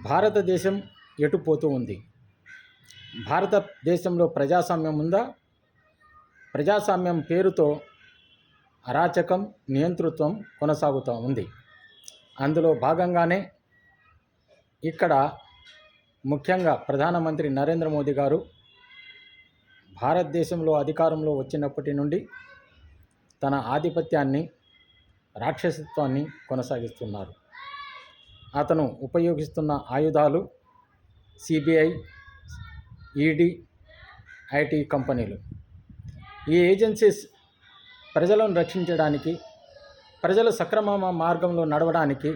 భారతదేశం ఎటు పోతూ ఉంది? భారతదేశంలో ప్రజాస్వామ్యం ఉందా? ప్రజాస్వామ్యం పేరుతో అరాచకం, నియంతృత్వం కొనసాగుతూ ఉంది. అందులో భాగంగానే ఇక్కడ ముఖ్యంగా ప్రధానమంత్రి నరేంద్ర మోదీ గారు భారతదేశంలో అధికారంలో వచ్చినప్పటి నుండి తన ఆధిపత్యాన్ని, రాక్షసత్వాన్ని కొనసాగిస్తున్నారు. అతను ఉపయోగిస్తున్న ఆయుధాలు సిబిఐ, ఈడీ, ఐటీ కంపెనీలు. ఈ ఏజెన్సీస్ ప్రజలను రక్షించడానికి, ప్రజలు సక్రమ మార్గంలో నడవడానికి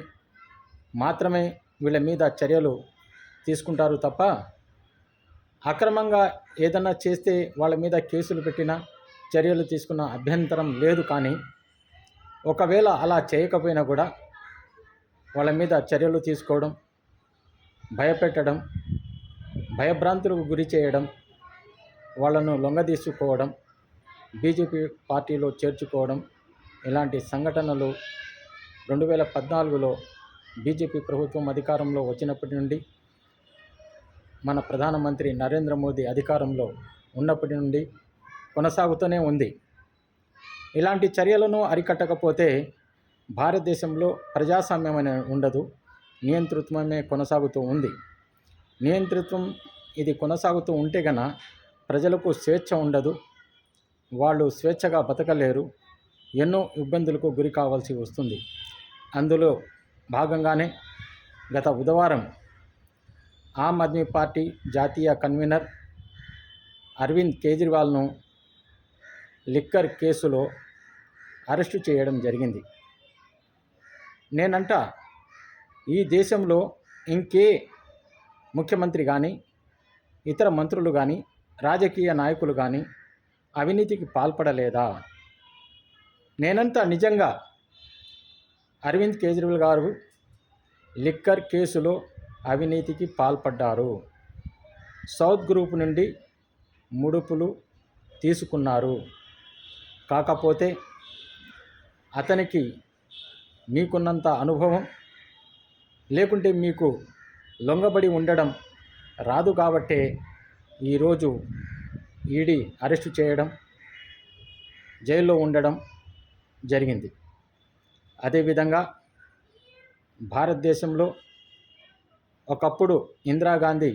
మాత్రమే వీళ్ళ మీద చర్యలు తీసుకుంటారు తప్ప అక్రమంగా ఏదన్నా చేస్తే వాళ్ళ మీద కేసులు పెట్టినా చర్యలు తీసుకున్న అభ్యంతరం లేదు. కానీ ఒకవేళ అలా చేయకపోయినా కూడా వాళ్ళ మీద చర్యలు తీసుకోవడం, భయపెట్టడం, భయభ్రాంతులకు గురి చేయడం, వాళ్ళను లొంగదీసుకోవడం, బీజేపీ పార్టీలో చేర్చుకోవడం, ఇలాంటి సంఘటనలు 2014లో బీజేపీ ప్రభుత్వం అధికారంలో వచ్చినప్పటి నుండి, మన ప్రధానమంత్రి నరేంద్ర మోదీ అధికారంలో ఉన్నప్పటి నుండి కొనసాగుతూనే ఉంది. ఇలాంటి చర్యలను అరికట్టకపోతే భారతదేశంలో ప్రజాస్వామ్యం అనేది ఉండదు, నియంతృత్వమే కొనసాగుతూ ఉంది. నియంతృత్వం ఇది కొనసాగుతూ ఉంటే గన ప్రజలకు స్వేచ్ఛ ఉండదు, వాళ్ళు స్వేచ్ఛగా బతకలేరు, ఎన్నో ఇబ్బందులకు గురి కావాల్సి వస్తుంది. అందులో భాగంగానే గత బుధవారం ఆమ్ ఆద్మీ పార్టీ జాతీయ కన్వీనర్ అరవింద్ కేజ్రీవాల్ను లిక్కర్ కేసులో అరెస్టు చేయడం జరిగింది. నేనంట ఈ దేశంలో ఇంకే ముఖ్యమంత్రి కానీ, ఇతర మంత్రులు కానీ, రాజకీయ నాయకులు కానీ అవినీతికి పాల్పడలేదా? నేనంతా నిజంగా అరవింద్ కేజ్రీవాల్ గారు లిక్కర్ కేసులో అవినీతికి పాల్పడ్డారు. సౌత్ గ్రూప్ నుండి ముడుపులు తీసుకున్నారు. కాకపోతే అతనికి మీకున్నంత అనుభవం లేకుంటే మీకు లొంగబడి ఉండడం రాదు కాబట్టే ఈరోజు ఈడీ అరెస్టు చేయడం, జైల్లో ఉండడం జరిగింది. అదేవిధంగా భారతదేశంలో ఒకప్పుడు ఇందిరాగాంధీ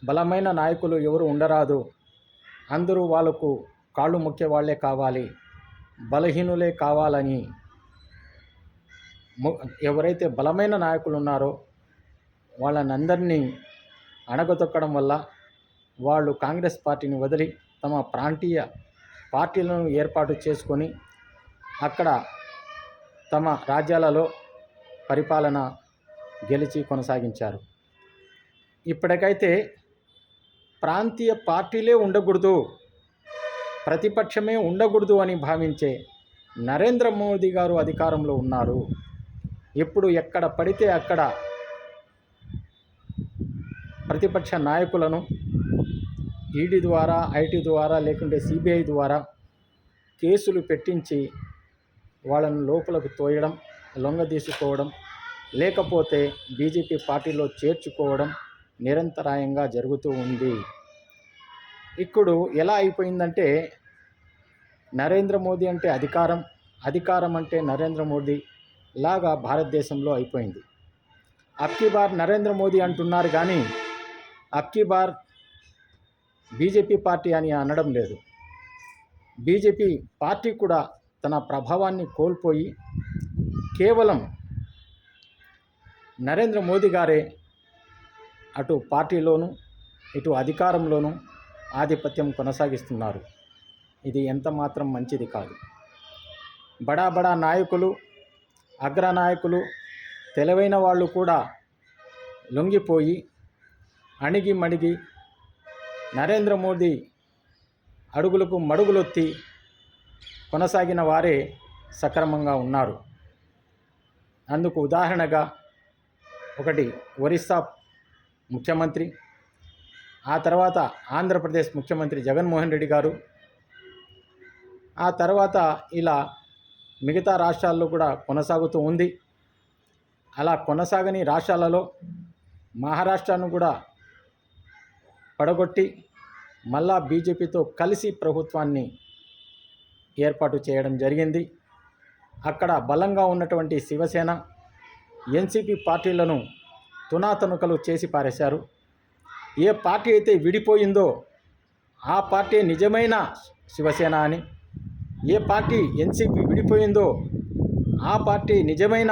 బలమైన నాయకులు ఎవరు ఉండరాదు, అందరూ వాళ్ళకు కాళ్ళు మొక్కే వాళ్ళే కావాలి, బలహీనులే కావాలని ఎవరైతే బలమైన నాయకులు ఉన్నారో వాళ్ళనందరినీ అణగదొక్కడం వల్ల వాళ్ళు కాంగ్రెస్ పార్టీని వదిలి తమ ప్రాంతీయ పార్టీలను ఏర్పాటు చేసుకొని అక్కడ తమ రాజ్యాలలో పరిపాలన గెలిచి కొనసాగించారు. ఇప్పటికైతే ప్రాంతీయ పార్టీలే ఉండకూడదు, ప్రతిపక్షమే ఉండకూడదు అని భావించే నరేంద్ర మోదీ గారు అధికారంలో ఉన్నారు. ఎప్పుడు ఎక్కడ పడితే అక్కడ ప్రతిపక్ష నాయకులను ఈడీ ద్వారా, ఐటీ ద్వారా, లేకుంటే సిబిఐ ద్వారా కేసులు పెట్టించి వాళ్ళను లోపలకు తోయడం, లొంగదీసుకోవడం, లేకపోతే బీజేపీ పార్టీలో చేర్చుకోవడం నిరంతరాయంగా జరుగుతూ ఉంది. ఇప్పుడు ఎలా అయిపోయిందంటే నరేంద్ర మోదీ అంటే అధికారం, అధికారం అంటే నరేంద్ర మోదీ లాగా భారతదేశంలో అయిపోయింది. అబ్కీ బార్ నరేంద్ర మోదీ అంటున్నారు కానీ అబ్కీ బార్ బీజేపీ పార్టీ అని అనడం లేదు. బీజేపీ పార్టీ కూడా తన ప్రభావాన్ని కోల్పోయి కేవలం నరేంద్ర మోదీ గారే అటు పార్టీలోనూ ఇటు అధికారంలోనూ ఆధిపత్యం కొనసాగిస్తున్నారు. ఇది ఎంత మాత్రం మంచిది కాదు. బడా బడా నాయకులు, అగ్రనాయకులు, తెలివైన వాళ్ళు కూడా లొంగిపోయి అణిగి మణిగి నరేంద్ర మోదీ అడుగులకు మడుగులొత్తి కొనసాగిన వారే సక్రమంగా ఉన్నారు. అందుకు ఉదాహరణగా ఒకటి ఒరిస్సా ముఖ్యమంత్రి, ఆ తర్వాత ఆంధ్రప్రదేశ్ ముఖ్యమంత్రి జగన్మోహన్ రెడ్డి గారు, ఆ తర్వాత ఇలా మిగతా రాష్ట్రాల్లో కూడా కొనసాగుతూ ఉంది. అలా కొనసాగని రాష్ట్రాలలో మహారాష్ట్రను కూడా పడగొట్టి మళ్ళా బీజేపీతో కలిసి ప్రభుత్వాన్ని ఏర్పాటు చేయడం జరిగింది. అక్కడ బలంగా ఉన్నటువంటి శివసేన, ఎన్సీపీ పార్టీలను తునాతునకలు చేసి పారేశారు. ఏ పార్టీ అయితే విడిపోయిందో ఆ పార్టీ నిజమైన శివసేన అని, ఏ పార్టీ ఎన్సీపీ విడిపోయిందో ఆ పార్టీ నిజమైన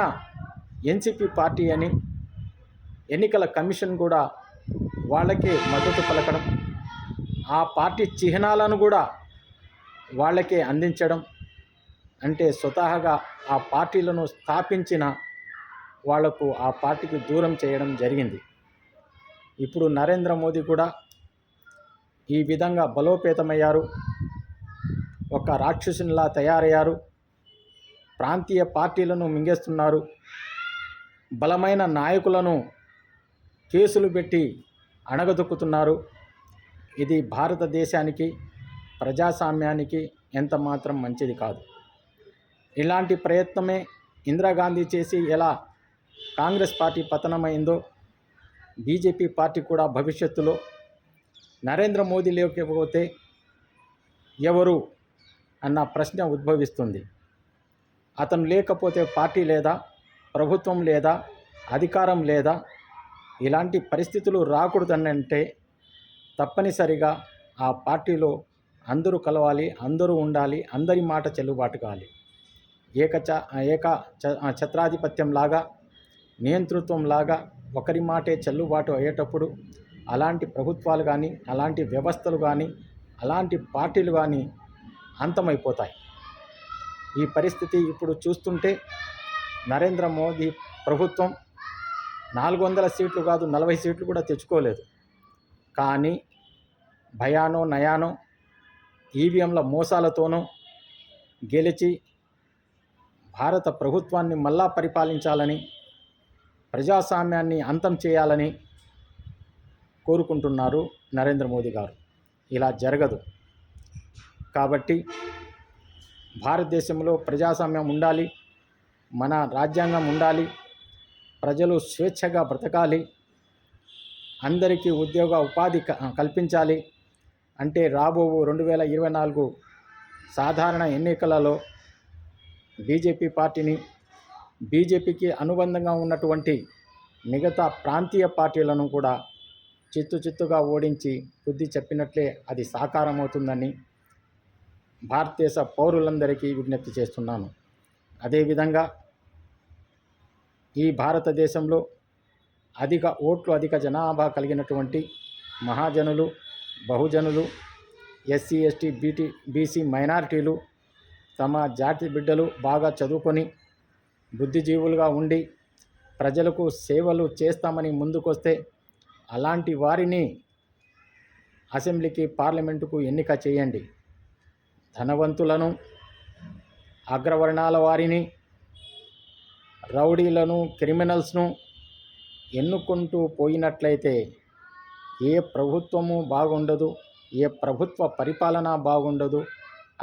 ఎన్సీపీ పార్టీ అని ఎన్నికల కమిషన్ కూడా వాళ్ళకే మద్దతు పలకడం, ఆ పార్టీ చిహ్నాలను కూడా వాళ్ళకే అందించడం, అంటే స్వతహాగా ఆ పార్టీలను స్థాపించిన వాళ్లకు ఆ పార్టీకి దూరం చేయడం జరిగింది. ఇప్పుడు నరేంద్ర మోదీ కూడా ఈ విధంగా బలోపేతమయ్యారు, ఒక రాక్షసునిలా తయారయ్యారు, ప్రాంతీయ పార్టీలను మింగేస్తున్నారు, బలమైన నాయకులను కేసులు పెట్టి అణగదొక్కుతున్నారు. ఇది భారతదేశానికి, ప్రజాస్వామ్యానికి ఎంత మాత్రం మంచిది కాదు. ఇలాంటి ప్రయత్నమే ఇందిరాగాంధీ చేసి ఎలా కాంగ్రెస్ పార్టీ పతనమైందో బీజేపీ పార్టీ కూడా భవిష్యత్తులో నరేంద్ర మోదీ లేకపోతే ఎవరు అన్న ప్రశ్న ఉద్భవిస్తుంది. అతను లేకపోతే పార్టీ లేదా, ప్రభుత్వం లేదా, అధికారం లేదా, ఇలాంటి పరిస్థితులు రాకూడదనంటే తప్పనిసరిగా ఆ పార్టీలో అందరూ కలవాలి, అందరూ ఉండాలి, అందరి మాట చెల్లుబాటు కావాలి. ఛత్రాధిపత్యంలాగా, నియంతృత్వంలాగా ఒకరి మాటే చెల్లుబాటు అయ్యేటప్పుడు అలాంటి ప్రభుత్వాలు కానీ, అలాంటి వ్యవస్థలు కానీ, అలాంటి పార్టీలు కానీ అంతమైపోతాయి. ఈ పరిస్థితి ఇప్పుడు చూస్తుంటే నరేంద్ర మోదీ ప్రభుత్వం 400 సీట్లు కాదు, 40 సీట్లు కూడా తెచ్చుకోలేదు. కానీ భయానో నయానో ఈవీఎంల మోసాలతోనూ గెలిచి భారత ప్రభుత్వాన్ని మళ్ళా పరిపాలించాలని, ప్రజాస్వామ్యాన్ని అంతం చేయాలని కోరుకుంటున్నారు నరేంద్ర మోదీ గారు. ఇలా జరగదు. కాబట్టి భారతదేశంలో ప్రజాస్వామ్యం ఉండాలి, మన రాజ్యాంగం ఉండాలి, ప్రజలు స్వేచ్ఛగా బ్రతకాలి, అందరికీ ఉపాధి కల్పించాలి అంటే రాబో 2024 సాధారణ ఎన్నికలలో బీజేపీ పార్టీని, బీజేపీకి అనుబంధంగా ఉన్నటువంటి మిగతా ప్రాంతీయ పార్టీలను కూడా చిత్తుగా ఓడించి బుద్ధి చెప్పినట్లే అది సాకారమవుతుందని భారతదేశ పౌరులందరికీ విజ్ఞప్తి చేస్తున్నాను. అదేవిధంగా ఈ భారతదేశంలో అధిక జనాభా కలిగినటువంటి మహాజనులు, బహుజనులు, ఎస్సీ, ఎస్టీ, బీసీ మైనారిటీలు తమ జాతి బిడ్డలు బాగా చదువుకొని బుద్ధిజీవులుగా ఉండి ప్రజలకు సేవలు చేస్తామని ముందుకొస్తే అలాంటి వారిని అసెంబ్లీకి, పార్లమెంటుకు ఎన్నిక చేయండి. ధనవంతులను, అగ్రవర్ణాల వారిని, రౌడీలను, క్రిమినల్స్ను ఎన్నుకుంటూ పోయినట్లయితే ఏ ప్రభుత్వము బాగుండదు, ఏ ప్రభుత్వ పరిపాలన బాగుండదు,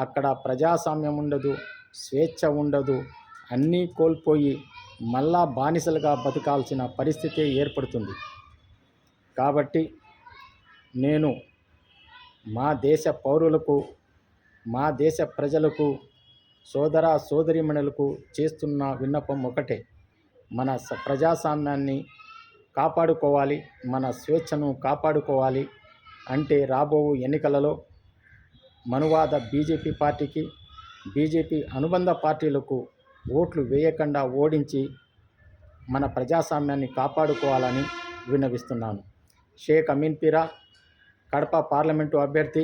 అక్కడ ప్రజాస్వామ్యం ఉండదు, స్వేచ్ఛ ఉండదు, అన్నీ కోల్పోయి మళ్ళా బానిసలుగా బతకాల్సిన పరిస్థితి ఏర్పడుతుంది. కాబట్టి నేను మా దేశ పౌరులకు, మా దేశ ప్రజలకు, సోదరీమణులకు చేస్తున్న విన్నపం ఒకటే: మన ప్రజాస్వామ్యాన్ని కాపాడుకోవాలి, మన స్వేచ్ఛను కాపాడుకోవాలి అంటే రాబో ఎన్నికలలో మనువాద బీజేపీ పార్టీకి, బీజేపీ అనుబంధ పార్టీలకు ఓట్లు వేయకుండా ఓడించి మన ప్రజాస్వామ్యాన్ని కాపాడుకోవాలని విన్నవిస్తున్నాను. షేక్ అమీన్ పీరా, కడప పార్లమెంటు అభ్యర్థి,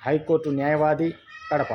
హైకోర్టు న్యాయవాది, కడప.